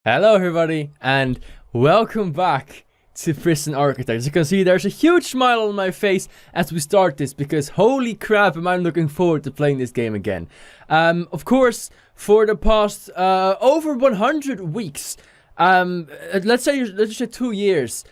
Hello everybody and welcome back to Prison Architect. As you can see, there's a huge smile on my face as we start this because holy crap am I looking forward to playing this game again. Of course, for the past over 100 weeks, let's just say 2 years,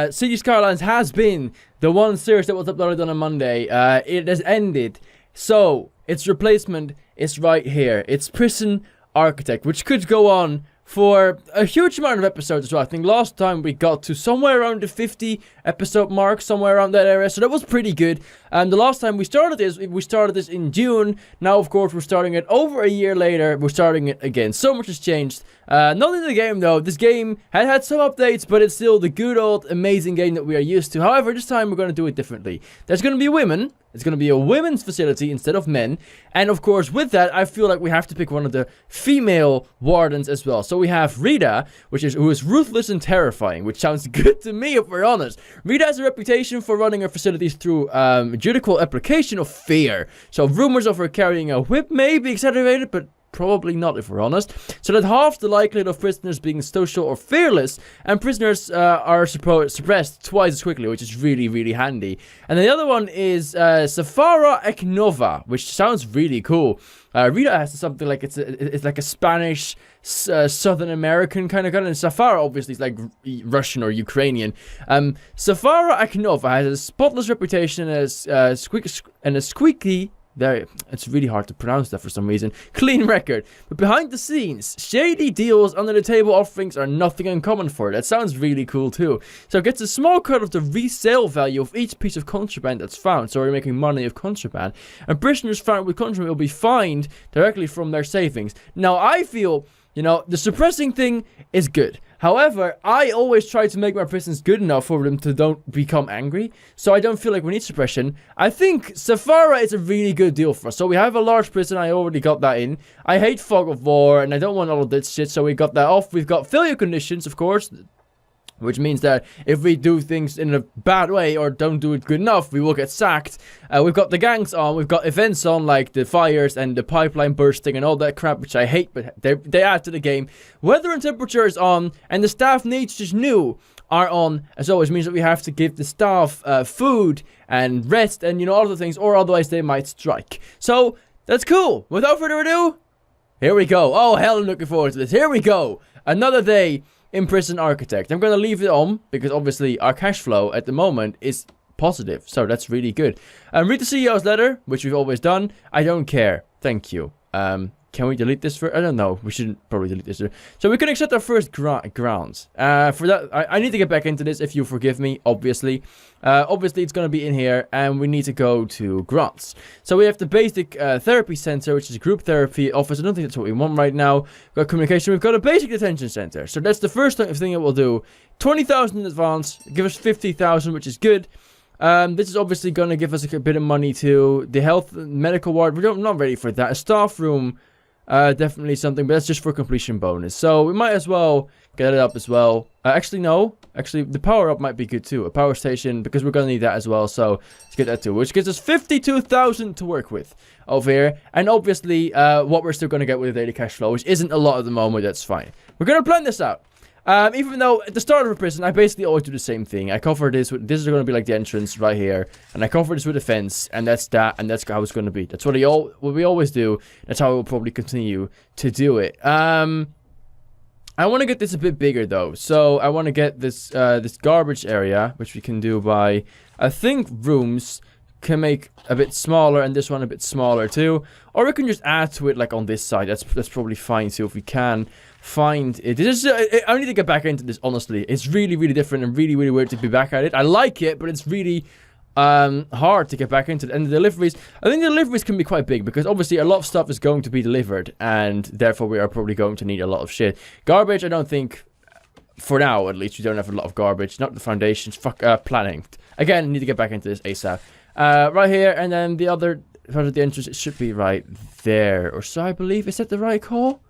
City Skylines has been the one series that was uploaded on a Monday. It has ended, so its replacement is right here. It's Prison Architect, which could go on for a huge amount of episodes as well. I think last time we got to somewhere around the 50 episode mark, somewhere around that area, so that was pretty good. And the last time we started this in June. Now, of course, we're starting it over a year later. We're starting it again. So much has changed. Not in the game, though. This game had some updates, but it's still the good old amazing game that we are used to. However, this time we're going to do it differently. There's going to be women. It's going to be a women's facility instead of men. And of course, with that, I feel like we have to pick one of the female wardens as well. So we have Rita, who is ruthless and terrifying, which sounds good to me if we're honest. Rita has a reputation for running her facilities through judicial application of fear. So rumors of her carrying a whip may be exaggerated, but probably not if we're honest. So that half the likelihood of prisoners being social or fearless, and prisoners are suppressed twice as quickly, which is really, really handy. And then the other one is Safara Eknova, which sounds really cool. Rita has something like it's like a Spanish, Southern American kind of gun, and Safara obviously is like Russian or Ukrainian. Safara Eknova has a spotless reputation as a squeaky. It's really hard to pronounce that for some reason. Clean record. But behind the scenes, shady deals under the table offerings are nothing uncommon for her. That sounds really cool too. So it gets a small cut of the resale value of each piece of contraband that's found. So we're making money of contraband. And prisoners found with contraband will be fined directly from their savings. Now I feel, the suppressing thing is good. However, I always try to make my prisons good enough for them to don't become angry. So I don't feel like we need suppression. I think Safara is a really good deal for us. So we have a large prison. I already got that in. I hate fog of war and I don't want all of this shit. So we got that off. We've got failure conditions, of course. Which means that if we do things in a bad way or don't do it good enough, we will get sacked. We've got the gangs on. We've got events on like the fires and the pipeline bursting and all that crap, which I hate, but they add to the game. Weather and temperature is on, and the staff needs just new are on. As always, means that we have to give the staff food and rest and all of the things, or otherwise they might strike. So that's cool. Without further ado, here we go. Oh hell, I'm looking forward to this. Here we go. Another day in Prison Architect. I'm going to leave it on because obviously our cash flow at the moment is positive. So that's really good. Read the CEO's letter, which we've always done. I don't care. Thank you. Can we delete this for? I don't know. We shouldn't probably delete this. So we can accept our first grounds. For that, I need to get back into this if you forgive me, obviously. Obviously, it's going to be in here, and we need to go to grants. So we have the basic therapy center, which is a group therapy office. I don't think that's what we want right now. We've got communication. We've got a basic detention center. So that's the first thing that we'll do. 20,000 in advance. Give us 50,000, which is good. This is obviously going to give us a bit of money to the health medical ward. We're not ready for that. A staff room. Definitely something, but that's just for completion bonus. So we might as well get it up as well. Actually, no. Actually, the power up might be good too. A power station, because we're going to need that as well. So let's get that too, which gives us 52,000 to work with over here. And obviously, what we're still going to get with the daily cash flow, which isn't a lot at the moment. That's fine. We're going to plan this out. Even though at the start of a prison, I basically always do the same thing. I cover this with, this is going to be like the entrance right here. And I cover this with a fence, and that's that, and that's how it's going to be. That's what we always do. That's how we'll probably continue to do it. I want to get this a bit bigger though. So I want to get this, this garbage area, which we can do by, I think rooms can make a bit smaller, and this one a bit smaller too. Or we can just add to it like on this side. That's probably fine too if we can find it. This is I need to get back into this, honestly. It's really, really different and really, really weird to be back at it. I like it, but it's really hard to get back into it. And the deliveries, I think the deliveries can be quite big because obviously a lot of stuff is going to be delivered, and therefore we are probably going to need a lot of shit. Garbage, I don't think, for now at least, we don't have a lot of garbage. Not the foundations. Planning. Again, need to get back into this ASAP. Right here, and then the other part of the entrance, it should be right there, or so I believe. Is that the right call?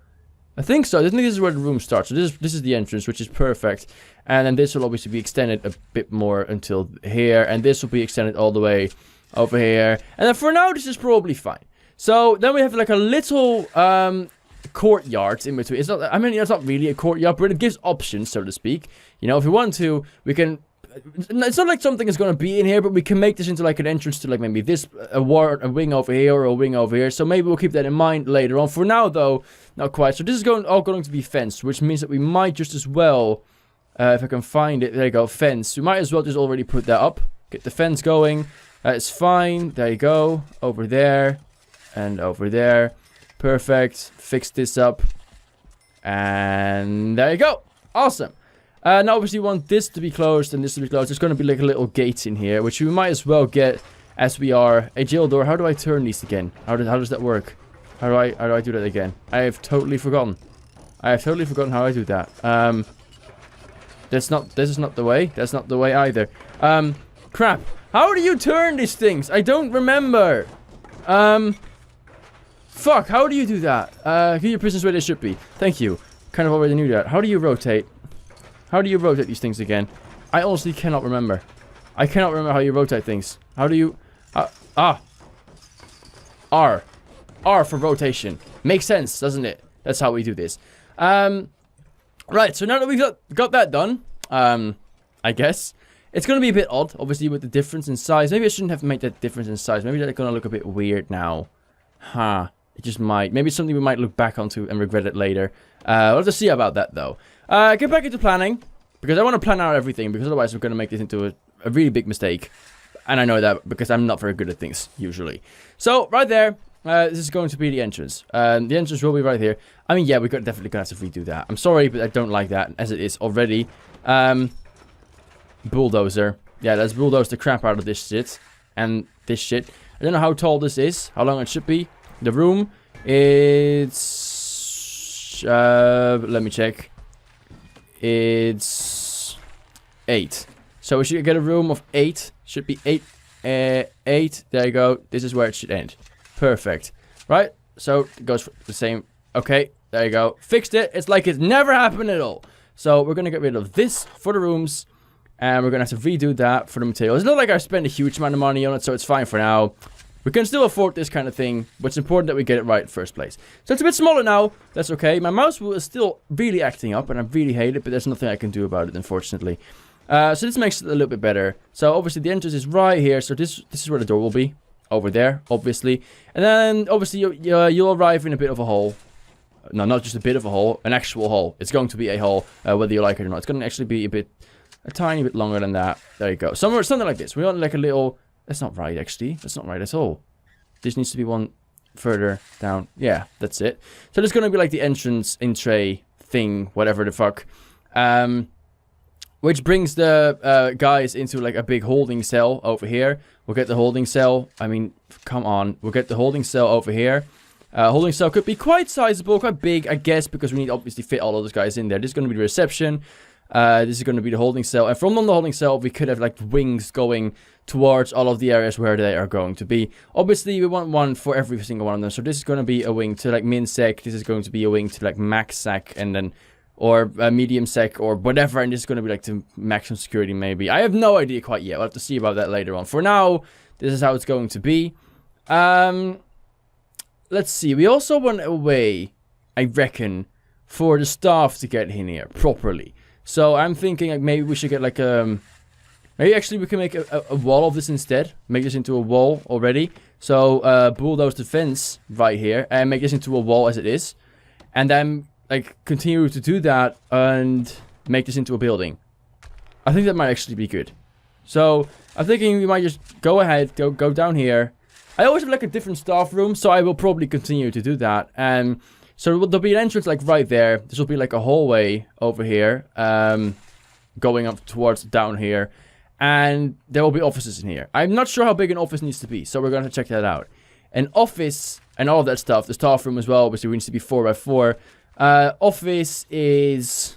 I think so. I think this is where the room starts. So this is the entrance, which is perfect. And then this will obviously be extended a bit more until here, and this will be extended all the way over here. And then for now, this is probably fine. So then we have like a little courtyards in between. It's not, I mean, it's not really a courtyard, but it gives options, so to speak. You know, if we want to, we can... It's not like something is going to be in here, but we can make this into like an entrance to like maybe this, a wing over here or a wing over here. So maybe we'll keep that in mind later on. For now, though, not quite. So this is all going to be fenced, which means that we might just as well, if I can find it, there you go, fence. We might as well just already put that up. Get the fence going. It's fine. There you go. Over there and over there. Perfect. Fix this up. And there you go. Awesome. Now obviously we want this to be closed and this to be closed. There's going to be like a little gate in here, which we might as well get as we are. A jail door. How do I turn these again? How does that work? How do I do that again? I have totally forgotten. I have totally forgotten how I do that. This is not the way. That's not the way either. Crap. How do you turn these things? I don't remember. Fuck, how do you do that? Get your prisoners where they should be. Thank you. Kind of already knew that. How do you rotate? How do you rotate these things again? I honestly cannot remember. I cannot remember how you rotate things. How do you... R. R for rotation. Makes sense, doesn't it? That's how we do this. Right, so now that we've got that done, I guess, it's going to be a bit odd, obviously, with the difference in size. Maybe I shouldn't have made that difference in size. Maybe that's going to look a bit weird now. Huh. It just might. Maybe it's something we might look back onto and regret it later. We'll have to see about that, though. Get back into planning, because I want to plan out everything, because otherwise we're going to make this into a really big mistake. And I know that because I'm not very good at things, usually. So, right there, this is going to be the entrance. The entrance will be right here. I mean, yeah, we're definitely going to have to redo that. I'm sorry, but I don't like that, as it is already. Bulldozer. Yeah, let's bulldoze the crap out of this shit. And this shit. I don't know how tall this is, how long it should be. The room, it's... let me check. It's 8. So we should get a room of 8. Should be 8. 8. There you go. This is where it should end. Perfect. Right? So it goes for the same. Okay. There you go. Fixed it. It's like it never happened at all. So we're going to get rid of this for the rooms. And we're going to have to redo that for the materials. It's not like I spent a huge amount of money on it, so it's fine for now. We can still afford this kind of thing, but it's important that we get it right in the first place. So it's a bit smaller now. That's okay. My mouse wheel is still really acting up, and I really hate it, but there's nothing I can do about it, unfortunately. So this makes it a little bit better. So obviously the entrance is right here, so this is where the door will be. Over there, obviously. And then, obviously, you'll arrive in a bit of a hole. No, not just a bit of a hole, an actual hole. It's going to be a hole, whether you like it or not. It's going to actually be a tiny bit longer than that. There you go. Something like this. We want like a little... That's not right, actually. That's not right at all. This needs to be one further down. Yeah, that's it. So there's going to be like the entrance, in-tray thing, whatever the fuck. Which brings the guys into like a big holding cell over here. We'll get the holding cell. I mean, come on. We'll get the holding cell over here. Holding cell could be quite sizable, quite big, I guess, because we need to obviously fit all of those guys in there. This is going to be the reception. This is going to be the holding cell. And from the holding cell, we could have like wings going towards all of the areas where they are going to be. Obviously, we want one for every single one of them. So this is going to be a wing to like min sec. This is going to be a wing to like max sec, and then or medium sec or whatever. And this is going to be like to maximum security maybe. I have no idea quite yet. We'll have to see about that later on. For now, this is how it's going to be. Let's see. We also want a way, I reckon, for the staff to get in here properly. So I'm thinking like maybe we should get like maybe actually we can make a wall of this instead. Make this into a wall already. So bulldoze the fence right here and make this into a wall as it is. And then like continue to do that and make this into a building. I think that might actually be good. So I'm thinking we might just go ahead, go down here. I always have like a different staff room, so I will probably continue to do that. And so there'll be an entrance like right there. This will be like a hallway over here, going up towards down here. And there will be offices in here. I'm not sure how big an office needs to be, so we're going to check that out. An office and all of that stuff, the staff room as well, obviously needs to be 4x4. Office is...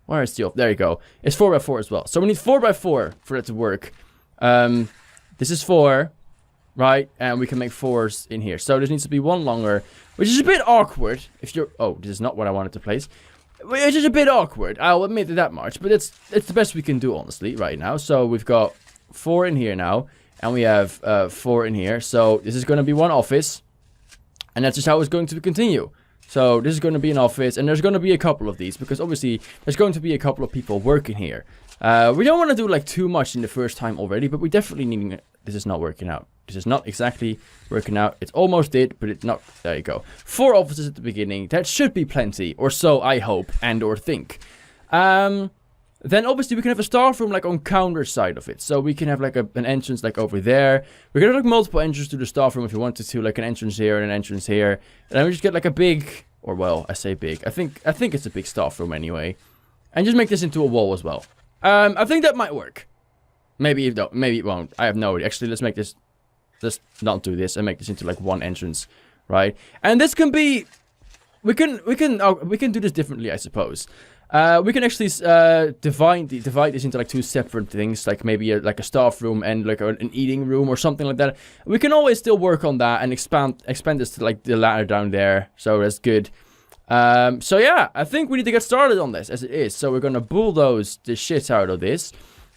Where is the office? There you go. It's 4x4 as well. So we need 4x4 for it to work. This is 4, right? And we can make 4s in here. So there needs to be one longer, which is a bit awkward. If you're... Oh, this is not what I wanted to place. It's just a bit awkward. I'll admit it that much. But it's the best we can do, honestly, right now. So we've got 4 in here now. And we have 4 in here. So this is going to be one office. And that's just how it's going to continue. So this is going to be an office, and there's going to be a couple of these, because obviously there's going to be a couple of people working here. We don't want to do like too much in the first time already, but we definitely need... This is not working out. This is not exactly working out. It's almost did, but it's not. There you go. 4 offices at the beginning. That should be plenty, or so I hope and or think. Then obviously we can have a staff room like on counter side of it. So we can have like an entrance like over there. We can have like multiple entrances to the staff room if you wanted to, like an entrance here and an entrance here. And then we just get like a big, or well, I say big. I think it's a big staff room anyway. And just make this into a wall as well. I think that might work. Maybe it don't, maybe it won't. I have no idea. Actually, let's make this. Let's not do this and make this into like one entrance, right? And this can be. We can do this differently, I suppose. We can actually divide this into like 2 separate things, like maybe like a staff room and like an eating room or something like that. We can always still work on that and expand this to like the ladder down there. So that's good. So yeah, I think we need to get started on this as it is. So we're gonna bulldoze the shit out of this.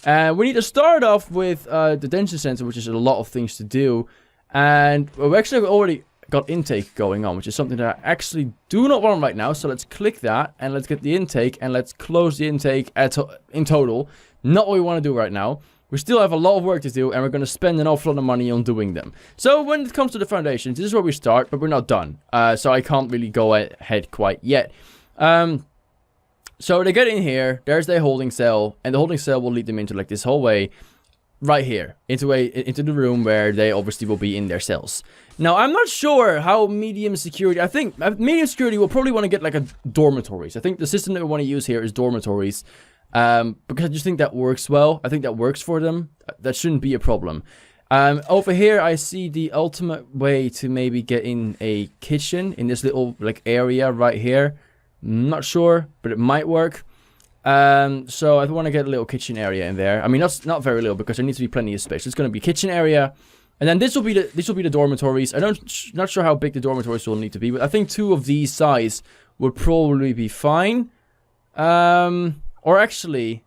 And we need to start off with the detention center, which is a lot of things to do. And we actually already got intake going on, which is something that I actually do not want right now. So let's click that and let's get the intake and let's close the intake in total. Not what we want to do right now. We still have a lot of work to do and we're going to spend an awful lot of money on doing them. So when it comes to the foundations, this is where we start, but we're not done. So I can't really go ahead quite yet. So they get in here, there's their holding cell, and the holding cell will lead them into like this hallway right here, into the room where they obviously will be in their cells. Now, I'm not sure how medium security, I think medium security will probably want to get like a dormitories. I think the system that we want to use here is dormitories, because I just think that works well. I think that works for them. That shouldn't be a problem. Over here, I see the ultimate way to maybe get in a kitchen in this little like area right here. Not sure, but it might work. So I want to get a little kitchen area in there. I mean, not very little because there needs to be plenty of space. It's going to be kitchen area, and then this will be the dormitories. Not sure how big the dormitories will need to be, but I think 2 of these size would probably be fine. Or actually,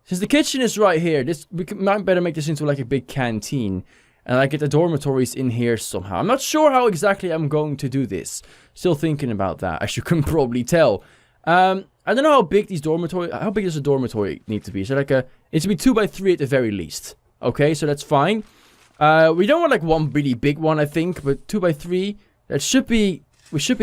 since the kitchen is right here, we might better make this into like a big canteen. And I get the dormitories in here somehow. I'm not sure how exactly I'm going to do this. Still thinking about that, as you can probably tell. I don't know how big does a dormitory need to be? So like it should be 2 by 3 at the very least. Okay, so that's fine. We don't want like one really big one, I think, but 2 by 3. We should be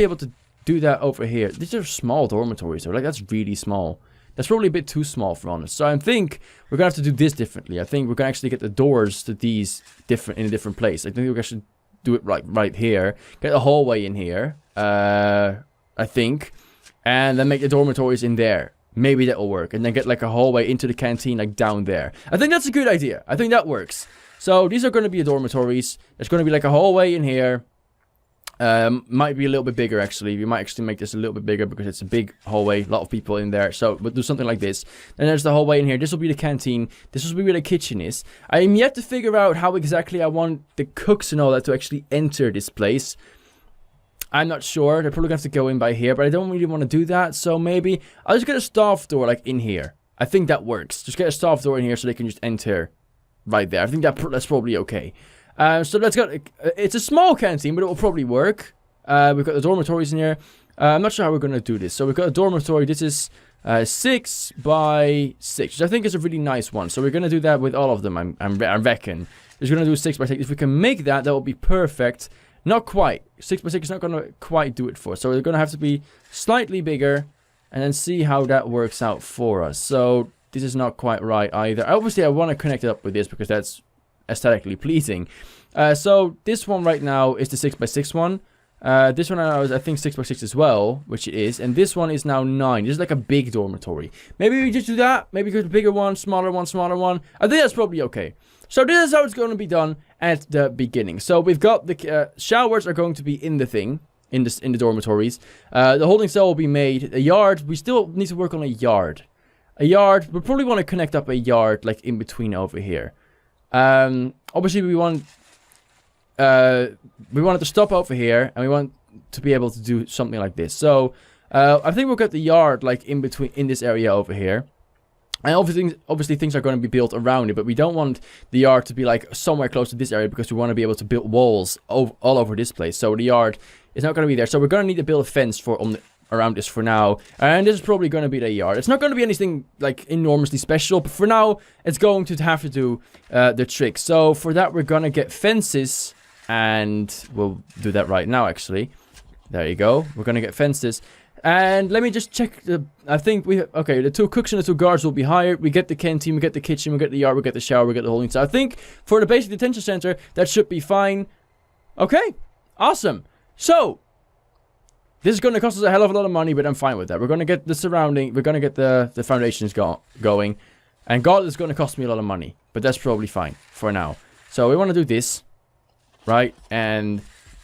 able to do that over here. These are small dormitories, so like that's really small. That's probably a bit too small for honest. So I think we're gonna have to do this differently. I think we're gonna actually get the doors to these in a different place. I think we should do it right here. Get a hallway in here. I think. And then make the dormitories in there. Maybe that will work. And then get like a hallway into the canteen like down there. I think that's a good idea. I think that works. So these are going to be dormitories. There's going to be like a hallway in here. Might be a little bit bigger actually. We might actually make this a little bit bigger because it's a big hallway. A lot of people in there. So we'll do something like this. Then there's the hallway in here. This will be the canteen. This will be where the kitchen is. I am yet to figure out how exactly I want the cooks and all that to actually enter this place. I'm not sure. They're probably going to have to go in by here, but I don't really want to do that. So maybe I'll just get a staff door like in here. I think that works. Just get a staff door in here so they can just enter right there. I think that's probably okay. So let's go. It's a small canteen, but it will probably work. We've got the dormitories in here. I'm not sure how we're going to do this. So we've got a dormitory. This is 6 by 6, which I think is a really nice one. So we're going to do that with all of them, I reckon. We're going to do 6 by 6. If we can make that, that will be perfect. Not quite. 6 by 6 is not going to quite do it for us. So we're going to have to be slightly bigger and then see how that works out for us. So this is not quite right either. Obviously, I want to connect it up with this because that's aesthetically pleasing. So this one right now is the 6 by 6 one. This one is, I think, 6 by 6 as well, which it is. And this one is now 9. This is like a big dormitory. Maybe we just do that. Maybe go to a bigger one, smaller one, smaller one. I think that's probably okay. So this is how it's going to be done at the beginning. So we've got the showers are going to be in the thing, in the dormitories. The holding cell will be made. A yard, we still need to work on a yard. A yard, we probably want to connect up a yard like in between over here. Obviously we want it to stop over here, and we want to be able to do something like this. So I think we'll get the yard like in between in this area over here. And obviously things are going to be built around it, but we don't want the yard to be like somewhere close to this area because we want to be able to build walls all over this place. So the yard It's not going to be there. So we're going to need to build a fence around this for now. And this is probably going to be the yard. It's not going to be anything like enormously special. But for now, it's going to have to do the trick. So for that, we're going to get fences. And we'll do that right now, actually. There you go. We're going to get fences. And let me just check. I think okay, the 2 cooks and the 2 guards will be hired. We get the canteen, we get the kitchen, we get the yard, we get the shower, we get the whole thing. So I think for the basic detention center, that should be fine. Okay, awesome. So, this is going to cost us a hell of a lot of money, but I'm fine with that. We're going to get the surrounding, we're going to get the foundations going. And God, it's going to cost me a lot of money. But that's probably fine for now. So, we want to do this, right? And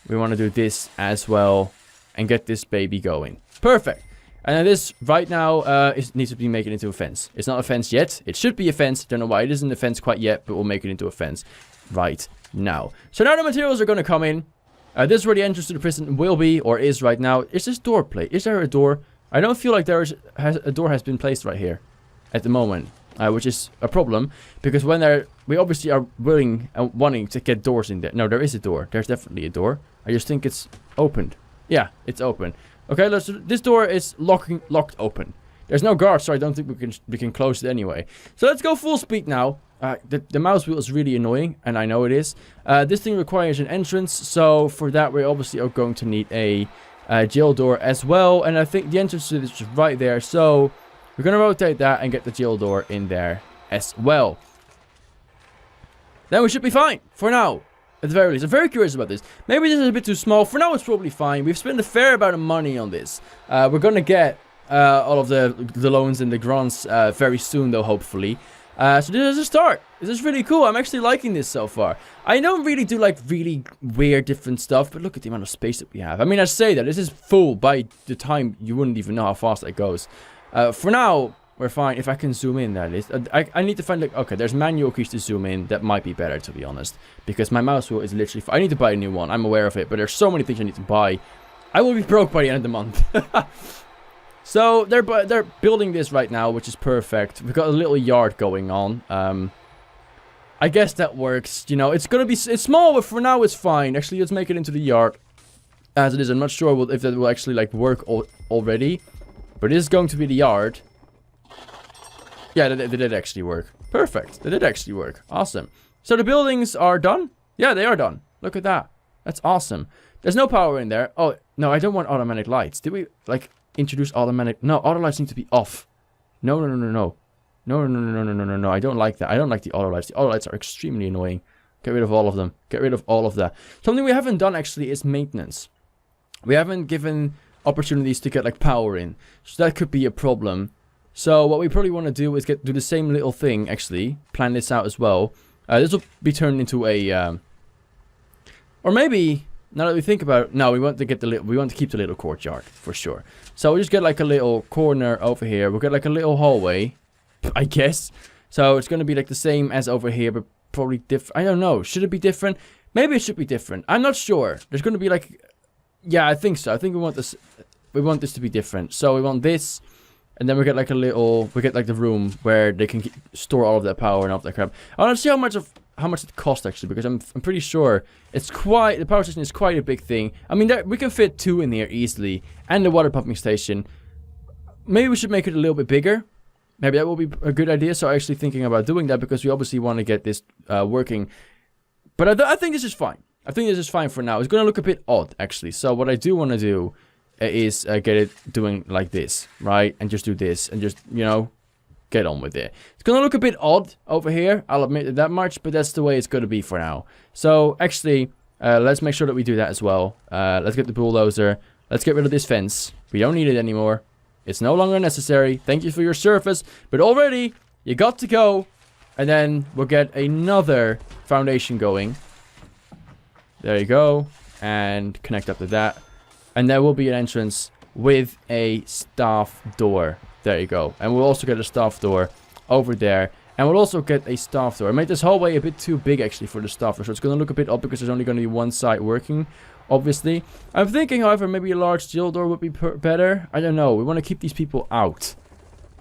we want to do this as well. And get this baby going. Perfect. And then this right now it needs to be made into a fence. It's not a fence yet. It should be a fence. Don't know why it isn't a fence quite yet, but we'll make it into a fence right now. So now the materials are going to come in. This is where the entrance to the prison will be, or is right now. Is this door plate? Is there a door? I don't feel like a door has been placed right here at the moment, which is a problem because we obviously are willing and wanting to get doors in there. No, there is a door. There's definitely a door. I just think it's opened. Yeah, it's open. Okay, this door is locked open. There's no guard, so I don't think we can close it anyway. So let's go full speed now. The mouse wheel is really annoying, and I know it is. This thing requires an entrance, so for that we obviously are going to need a jail door as well. And I think the entrance is just right there, so we're going to rotate that and get the jail door in there as well. Then we should be fine for now. At the very least, I'm very curious about this. Maybe this is a bit too small. For now, it's probably fine. We've spent a fair amount of money on this. We're going to get all of the loans and the grants very soon, though, hopefully. So this is a start. This is really cool. I'm actually liking this so far. I don't really do, like, really weird different stuff, but look at the amount of space that we have. I mean, I say that. This is full by the time you wouldn't even know how fast it goes. For now, we're fine. If I can zoom in, that is. I need to find, like, okay, there's manual keys to zoom in. That might be better, to be honest. Because my mouse wheel is literally... I need to buy a new one. I'm aware of it. But there's so many things I need to buy. I will be broke by the end of the month. So, they're building this right now, which is perfect. We've got a little yard going on. I guess that works. You know, it's gonna be... It's small, but for now it's fine. Actually, let's make it into the yard. As it is. I'm not sure if that will actually, like, work already. But it is going to be the yard. Yeah, they did actually work. Perfect. They did actually work. Awesome. So the buildings are done? Yeah, they are done. Look at that. That's awesome. There's no power in there. Oh, no, I don't want automatic lights. Did we, like, introduce automatic... No, auto lights need to be off. No. No. I don't like that. I don't like the auto lights. The auto lights are extremely annoying. Get rid of all of them. Get rid of all of that. Something we haven't done, actually, is maintenance. We haven't given opportunities to get, like, power in. So that could be a problem. So what we probably want to do is do the same little thing, actually. Plan this out as well. This will be turned into a... or maybe, now that we think about it, no, we want to keep the little courtyard, for sure. So we'll just get like a little corner over here. We'll get like a little hallway, I guess. So it's going to be like the same as over here, but probably different. I don't know. Should it be different? Maybe it should be different. I'm not sure. There's going to be like... Yeah, I think so. I think we want this to be different. So we want this... And then we get like the room where they can store all of their power and all of that crap. I want to see how much it costs actually, because I'm pretty sure the power station is quite a big thing. I mean, we can fit 2 in here easily, and the water pumping station. Maybe we should make it a little bit bigger. Maybe that will be a good idea. So I'm actually thinking about doing that because we obviously want to get this working. But I think this is fine. I think this is fine for now. It's going to look a bit odd actually. So what I do want to do is get it doing like this, right? And just do this and just, you know, get on with it. It's gonna look a bit odd over here, I'll admit it that much, but that's the way it's gonna be for now. So actually, let's make sure that we do that as well. Let's get the bulldozer. Let's get rid of this fence. We don't need it anymore. It's no longer necessary. Thank you for your service, but already you got to go. And then we'll get another foundation going. There you go. And connect up to that. And there will be an entrance with a staff door. There you go. And we'll also get a staff door over there. And we'll also get a staff door. I made this hallway a bit too big actually for the staff door. So it's going to look a bit odd because there's only going to be one side working. Obviously. I'm thinking, however, maybe a large jail door would be better. I don't know. We want to keep these people out.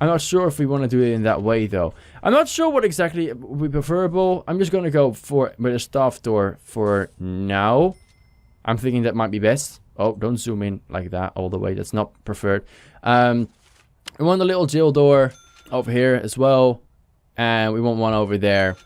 I'm not sure if we want to do it in that way though. I'm not sure what exactly would be preferable. I'm just going to go with a staff door for now. I'm thinking that might be best. Oh, don't zoom in like that all the way. That's not preferred. We want a little jail door over here as well. And we want one over there.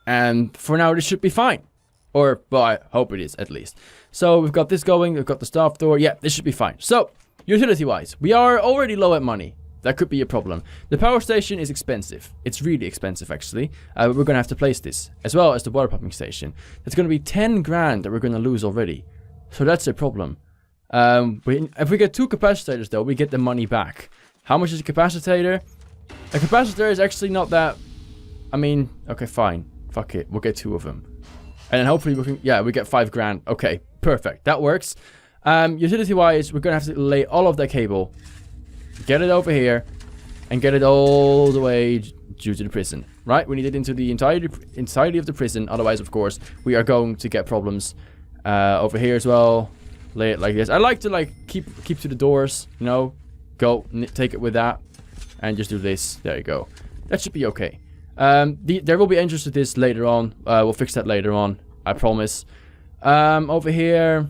And for now, this should be fine. Or, well, I hope it is, at least. So, we've got this going. We've got the staff door. Yeah, this should be fine. So, utility-wise, we are already low at money. That could be a problem. The power station is expensive. It's really expensive, actually. But we're going to have to place this. As well as the water pumping station. It's going to be 10 grand that we're going to lose already. So, that's a problem. If we get 2 capacitors, though, we get the money back. How much is a capacitor? A capacitor is actually not that... I mean, okay, fine. Fuck it. We'll get 2 of them. And then hopefully we can... Yeah, we get 5 grand. Okay, perfect. That works. Utility-wise, we're going to have to lay all of that cable. Get it over here. And get it all the way due to the prison. Right? We need it into the entirety of the prison. Otherwise, of course, we are going to get problems. Over here as well. Lay it like this. I like to, like, keep to the doors. You know? Go. Take it with that. And just do this. There you go. That should be okay. There will be entries to this later on. We'll fix that later on. I promise. Over here,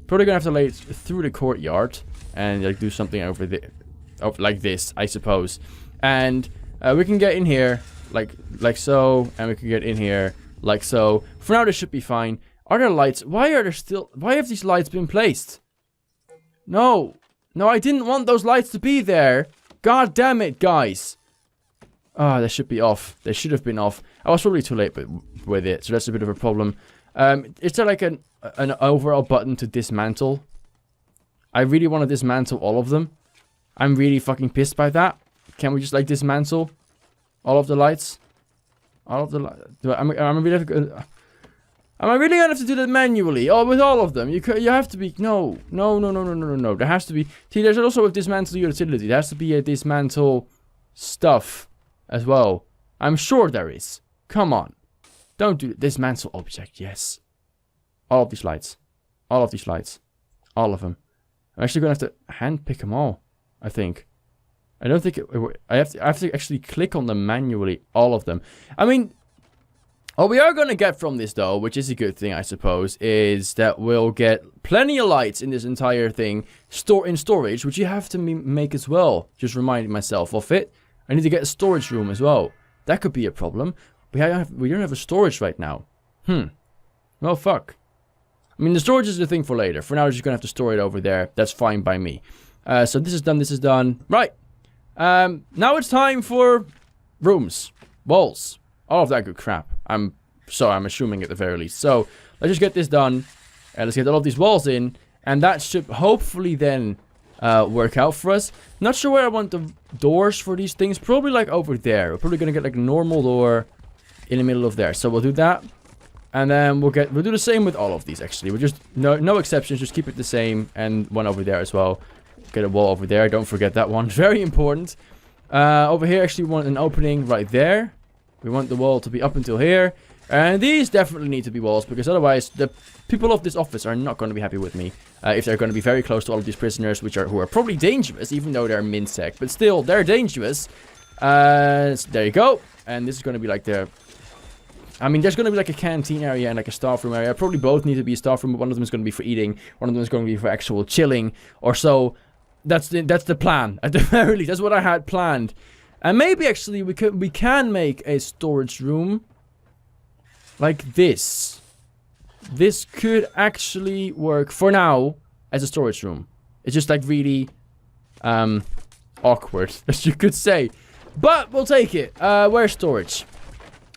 probably gonna have to lay it through the courtyard and like do something over there, like this, I suppose. And we can get in here like so, and we can get in here like so. For now, this should be fine. Are there lights? Why have these lights been placed? No, I didn't want those lights to be there. God damn it, guys. Ah, they should be off. They should have been off. I was probably too late with it, so that's a bit of a problem. Is there like an overall button to dismantle? I really want to dismantle all of them. I'm really fucking pissed by that. Can we just like dismantle all of the lights? All of the lights. Am I really gonna have to do that manually? Oh, with all of them? You have to be... No. There has to be... See, there's also a dismantle utility. There has to be a dismantle stuff as well. I'm sure there is. Come on. Don't do dismantle object. Yes. All of these lights. All of these lights. All of them. I'm actually going to have to hand pick them all, I think. I don't think I have to actually click on them manually, all of them. I mean, what we are going to get from this, though, which is a good thing, I suppose, is that we'll get plenty of lights in this entire thing in storage, which you have to make as well. Just reminding myself of it. I need to get a storage room as well. That could be a problem. We don't have a storage right now. Well, fuck. I mean, the storage is the thing for later. For now, we're just going to have to store it over there. That's fine by me. So this is done. This is done. Right. Now it's time for rooms. Walls. All of that good crap. I'm assuming at the very least. So, let's just get this done. And let's get all of these walls in. And that should hopefully then... work out for us. Not sure where I want the doors for these things. Probably like over there. We're probably gonna get like a normal door in the middle of there. So we'll do that. And then we'll do the same with all of these actually. We'll just no exceptions, just keep it the same. And one over there as well. Get a wall over there. Don't forget that one. Very important. Over here actually we want an opening right there. We want the wall to be up until here. And these definitely need to be walls, because otherwise the people of this office are not going to be happy with me. If they're going to be very close to all of these prisoners, who are probably dangerous, even though they're MinSec. But still, they're dangerous. So there you go. And this is going to be like the... I mean, there's going to be like a canteen area and like a staff room area. Probably both need to be a staff room, but one of them is going to be for eating. One of them is going to be for actual chilling or so. That's the plan. At the very least, that's what I had planned. And maybe actually we can make a storage room like this. This could actually work for now as a storage room. It's just like really awkward, as you could say. But we'll take it. Where's storage?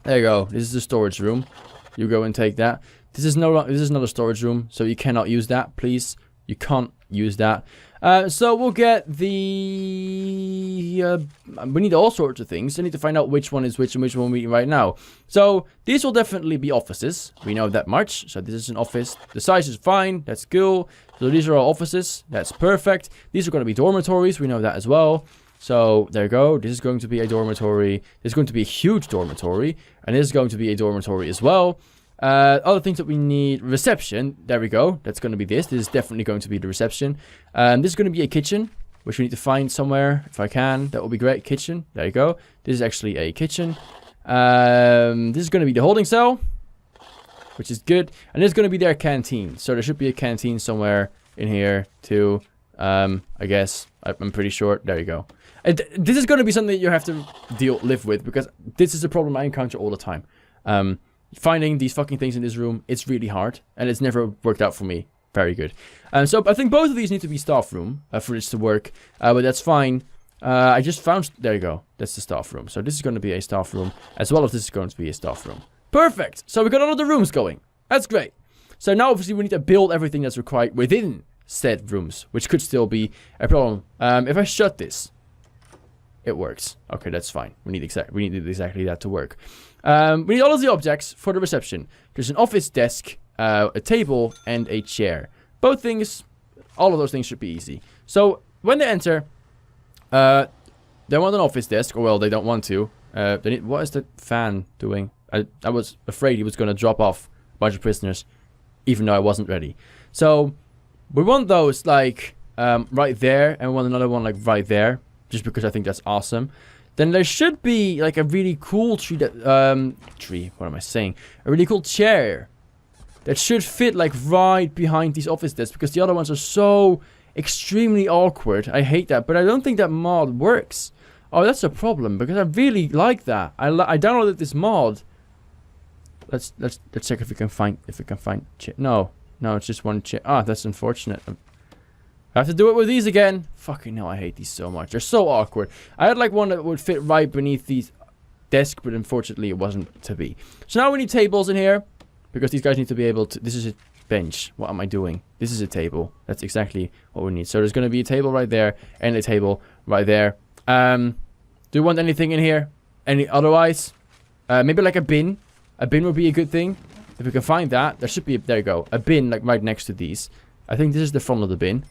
There you go. This is the storage room. You go and take that. This is not a storage room, so you cannot use that, please. You can't use that. So we'll get the... we need all sorts of things. I need to find out which one is which and which one we need right now. So these will definitely be offices. We know that much. So this is an office. The size is fine. That's cool. So these are all offices. That's perfect. These are going to be dormitories. We know that as well. So there you go. This is going to be a dormitory. This is going to be a huge dormitory. And this is going to be a dormitory as well. Other things that we need, reception, there we go, that's going to be this is definitely going to be the reception. This is going to be a kitchen, which we need to find somewhere, if I can, that will be great, kitchen, there you go. This is actually a kitchen. This is going to be the holding cell, which is good, and this is going to be their canteen, so there should be a canteen somewhere in here too. I guess. I'm pretty sure. There you go. And this is going to be something that you have to live with, because this is a problem I encounter all the time. Finding these fucking things in this room, it's really hard, and it's never worked out for me very good. So I think both of these need to be staff room for this to work, but that's fine. I just found, there you go, that's the staff room. So this is going to be a staff room, as well as this is going to be a staff room. Perfect! So we got all of the rooms going. That's great. So now obviously we need to build everything that's required within said rooms, which could still be a problem. If I shut this, it works. Okay, that's fine. We need exactly that to work. We need all of the objects for the reception. There's an office desk, a table, and a chair. Both things, all of those things should be easy. So when they enter, they want an office desk, or well, they don't want to. What is the fan doing? I was afraid he was going to drop off a bunch of prisoners, even though I wasn't ready. So we want those like right there, and we want another one like right there, just because I think that's awesome. Then there should be like a really cool what am I saying? A really cool chair that should fit like right behind these office desks, because the other ones are so extremely awkward. I hate that, but I don't think that mod works. Oh, that's a problem, because I really like that. I downloaded this mod. Let's check if we can find chair. No, it's just one chair. Ah, that's unfortunate. I have to do it with these again. Fucking hell, I hate these so much. They're so awkward. I had like one that would fit right beneath these desk, but unfortunately it wasn't to be. So now we need tables in here, because these guys need to be able to... This is a bench. What am I doing? This is a table. That's exactly what we need. So there's going to be a table right there, and a table right there. Do you want anything in here? Otherwise? Maybe like a bin. A bin would be a good thing. If we can find that, there should be... There you go. A bin like right next to these. I think this is the front of the bin.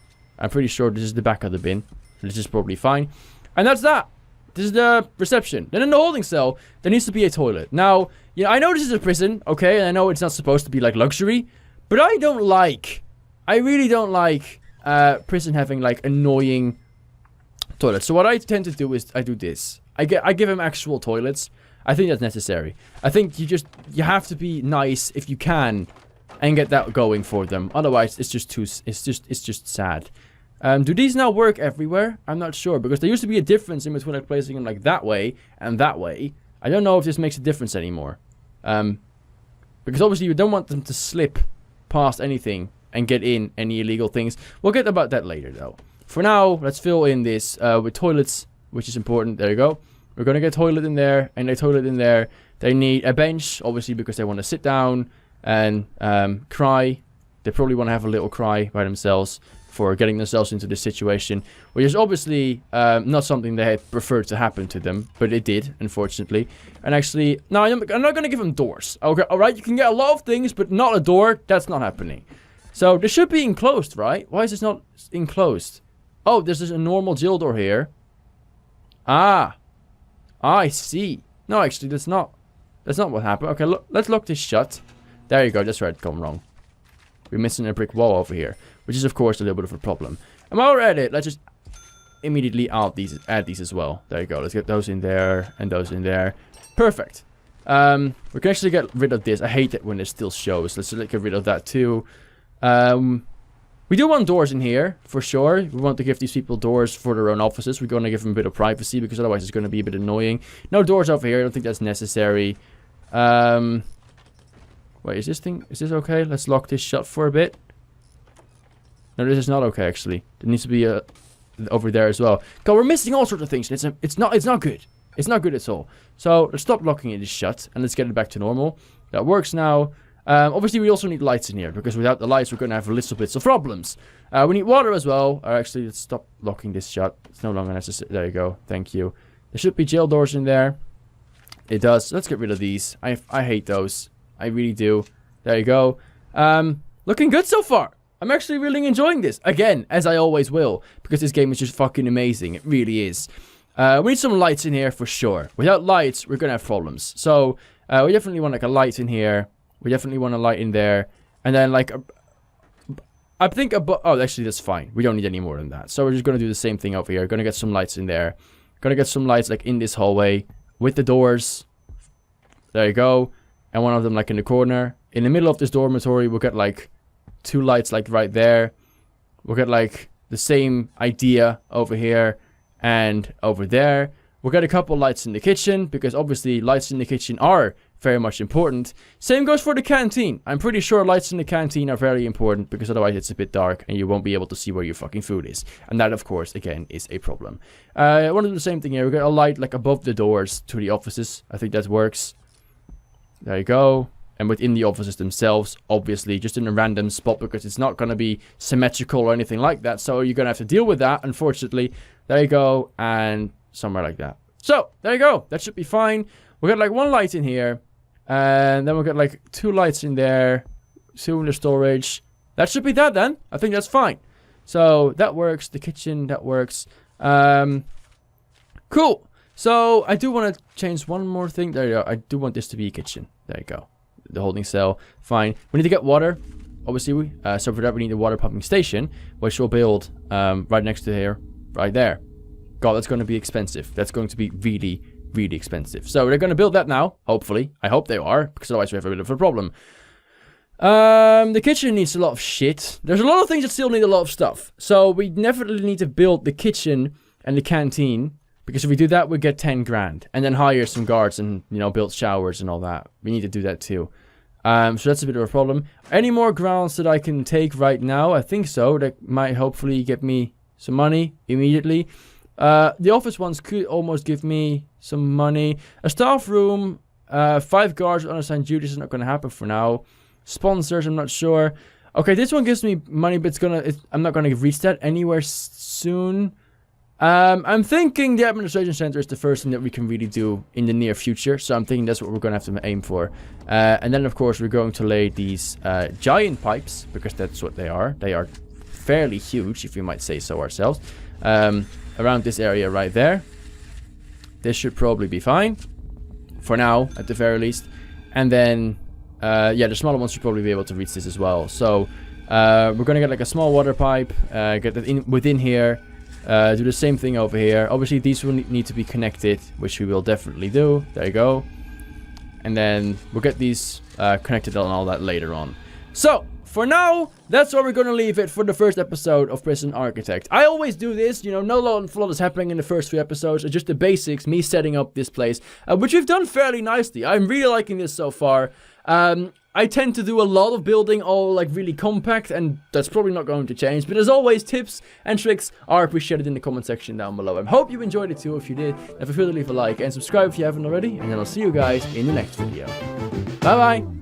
I'm pretty sure this is the back of the bin. This is probably fine. And that's that. This is the reception. Then in the holding cell, there needs to be a toilet. Now, yeah, I know this is a prison, okay? And I know it's not supposed to be like luxury. But I really don't like prison having like annoying toilets. So what I tend to do is I do this. I give them actual toilets. I think that's necessary. I think you have to be nice if you can and get that going for them. Otherwise, it's just sad. Do these now work everywhere? I'm not sure, because there used to be a difference in between like placing them like that way and that way. I don't know if this makes a difference anymore. Because obviously you don't want them to slip past anything and get in any illegal things. We'll get about that later though. For now, let's fill in this with toilets, which is important. There you go. We're gonna get a toilet in there and a toilet in there. They need a bench, obviously, because they want to sit down and cry. They probably want to have a little cry by themselves for getting themselves into this situation, which is obviously not something they had preferred to happen to them, but it did, unfortunately. And actually, no, I'm not going to give them doors. Okay, alright, you can get a lot of things, but not a door. That's not happening. So, this should be enclosed, right? Why is this not enclosed? Oh, there's just a normal jail door here. Ah, I see. No, actually, that's not what happened. Okay, look, let's lock this shut. There you go, that's where it gone wrong. We're missing a brick wall over here, which is of course a little bit of a problem. And while we're at it, let's just immediately add these as well. There you go, let's get those in there and those in there. Perfect. We can actually get rid of this. I hate it when it still shows. Let's get rid of that too. We do want doors in here, for sure. We want to give these people doors for their own offices. We're going to give them a bit of privacy, because otherwise it's going to be a bit annoying. No doors over here, I don't think that's necessary. Wait, is this okay? Let's lock this shut for a bit. No, this is not okay, actually. There needs to be over there as well. God, we're missing all sorts of things. It's not good. It's not good at all. So, let's stop locking it shut, and let's get it back to normal. That works now. Obviously, we also need lights in here, because without the lights, we're going to have little bits of problems. We need water as well. Actually, let's stop locking this shut. It's no longer necessary. There you go. Thank you. There should be jail doors in there. It does. Let's get rid of these. I hate those. I really do. There you go. Looking good so far. I'm actually really enjoying this. Again, as I always will. Because this game is just fucking amazing. It really is. We need some lights in here for sure. Without lights, we're going to have problems. So, we definitely want like a light in here. We definitely want a light in there. And then like... I think oh, actually that's fine. We don't need any more than that. So we're just going to do the same thing over here. Going to get some lights in there. Going to get some lights like in this hallway. With the doors. There you go. And one of them like in the corner. In the middle of this dormitory, we'll get like 2 lights like right there. We'll get like the same idea over here and over there. We'll get a couple lights in the kitchen, because obviously lights in the kitchen are very much important. Same goes for the canteen. I'm pretty sure lights in the canteen are very important, because otherwise it's a bit dark and you won't be able to see where your fucking food is. And that, of course, again, is a problem. I want to do the same thing here. We've got a light like above the doors to the offices. I think that works. There you go. And within the offices themselves, obviously, just in a random spot, because it's not going to be symmetrical or anything like that. So you're going to have to deal with that, unfortunately. There you go. And somewhere like that. So, there you go. That should be fine. We'll get like one light in here. And then we'll get like 2 lights in there. 2 in the storage. That should be that then. I think that's fine. So, that works. The kitchen, that works. Cool. So, I do want to change one more thing. There you go. I do want this to be a kitchen. There you go. The holding cell. Fine. We need to get water. Obviously, so for that we need a water pumping station, which we'll build right next to here. Right there. God, that's going to be expensive. That's going to be really, really expensive. So they're going to build that now, hopefully. I hope they are, because otherwise we have a bit of a problem. The kitchen needs a lot of shit. There's a lot of things that still need a lot of stuff. So we definitely need to build the kitchen and the canteen, because if we do that, we get 10 grand. And then hire some guards and, you know, build showers and all that. We need to do that too. So that's a bit of a problem. Any more grounds that I can take right now? I think so. That might hopefully get me some money immediately. The office ones could almost give me some money. A staff room, 5 guards on unassigned duties is not going to happen for now. Sponsors, I'm not sure. Okay, this one gives me money, but I'm not going to reach that anywhere soon. I'm thinking the administration center is the first thing that we can really do in the near future. So I'm thinking that's what we're going to have to aim for. And then, of course, we're going to lay these giant pipes, because that's what they are. They are fairly huge, if we might say so ourselves. Around this area right there. This should probably be fine. For now, at the very least. And then, yeah, the smaller ones should probably be able to reach this as well. So, we're going to get like a small water pipe. Get that within here. Do the same thing over here. Obviously, these will need to be connected, which we will definitely do. There you go. And then we'll get these connected and all that later on. So, for now, that's where we're going to leave it for the first episode of Prison Architect. I always do this, you know, no lot is happening in the first 3 episodes. It's just the basics, me setting up this place, which we've done fairly nicely. I'm really liking this so far. I tend to do a lot of building all like really compact, and that's probably not going to change. But as always, tips and tricks are appreciated in the comment section down below. I hope you enjoyed it too. If you did, feel free to leave a like and subscribe if you haven't already. And then I'll see you guys in the next video. Bye bye.